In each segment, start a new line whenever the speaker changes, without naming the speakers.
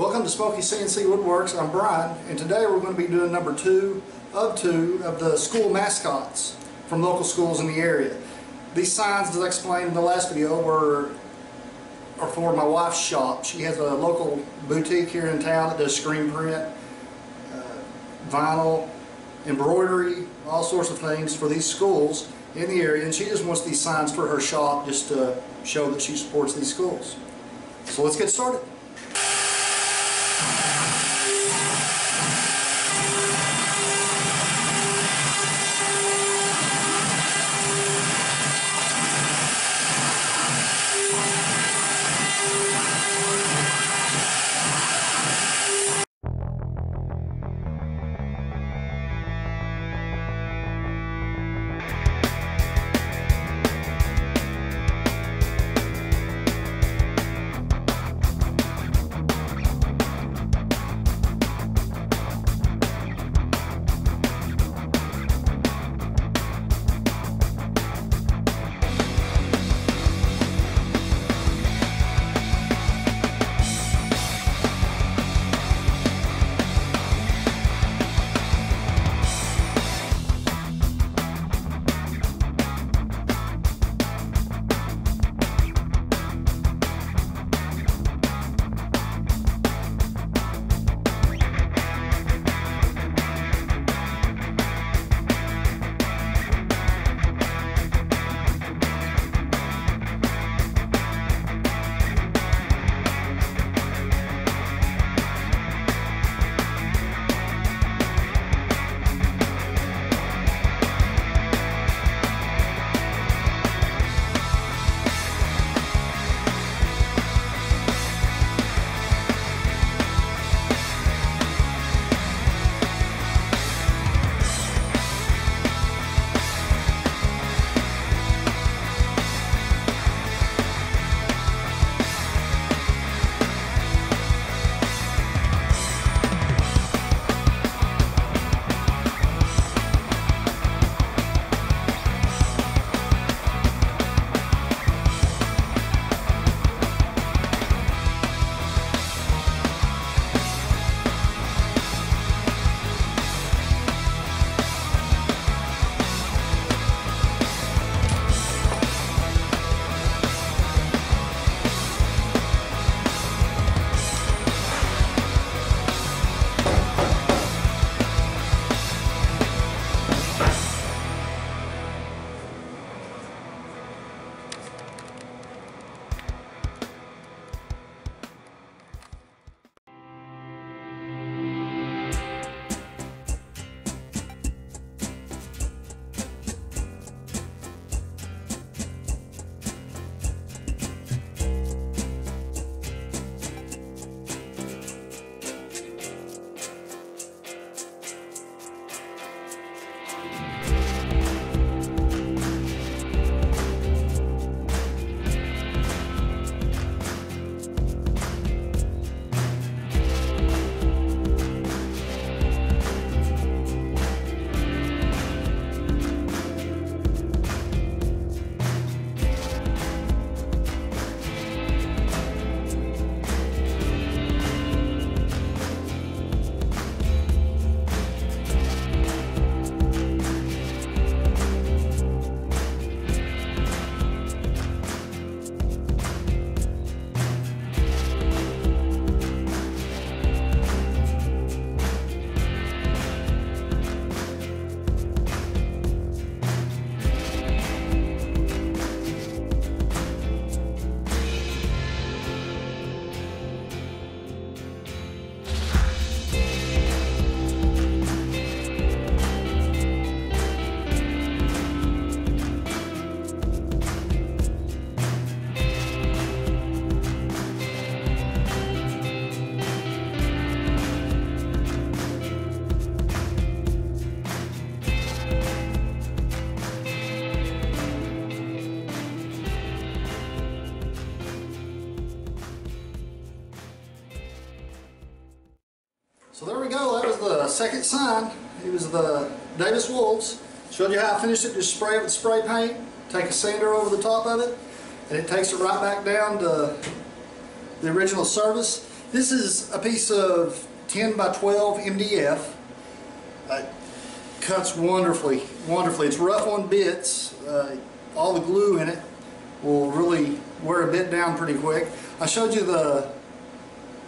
Welcome to Smoky CNC Woodworks. I'm Brian, and today we're going to be doing number 2 of the school mascots from local schools in the area. These signs, as I explained in the last video, are for my wife's shop. She has a local boutique here in town that does screen print, vinyl, embroidery, all sorts of things for these schools in the area, and she just wants these signs for her shop just to show that she supports these schools. So let's get started. So there we go, that was the second sign. It was the Davis Wolves. Showed you how I finished it. Just spray it with spray paint, take a sander over the top of it, and it takes it right back down to the original service. This is a piece of 10 by 12 MDF. Cuts wonderfully, wonderfully. It's rough on bits. All the glue in it will really wear a bit down pretty quick. I showed you the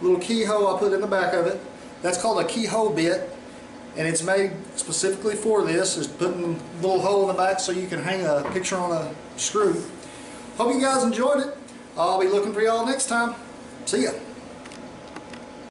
little keyhole I put in the back of it. That's called a keyhole bit, and it's made specifically for this. It's putting a little hole in the back so you can hang a picture on a screw. Hope you guys enjoyed it. I'll be looking for y'all next time. See ya.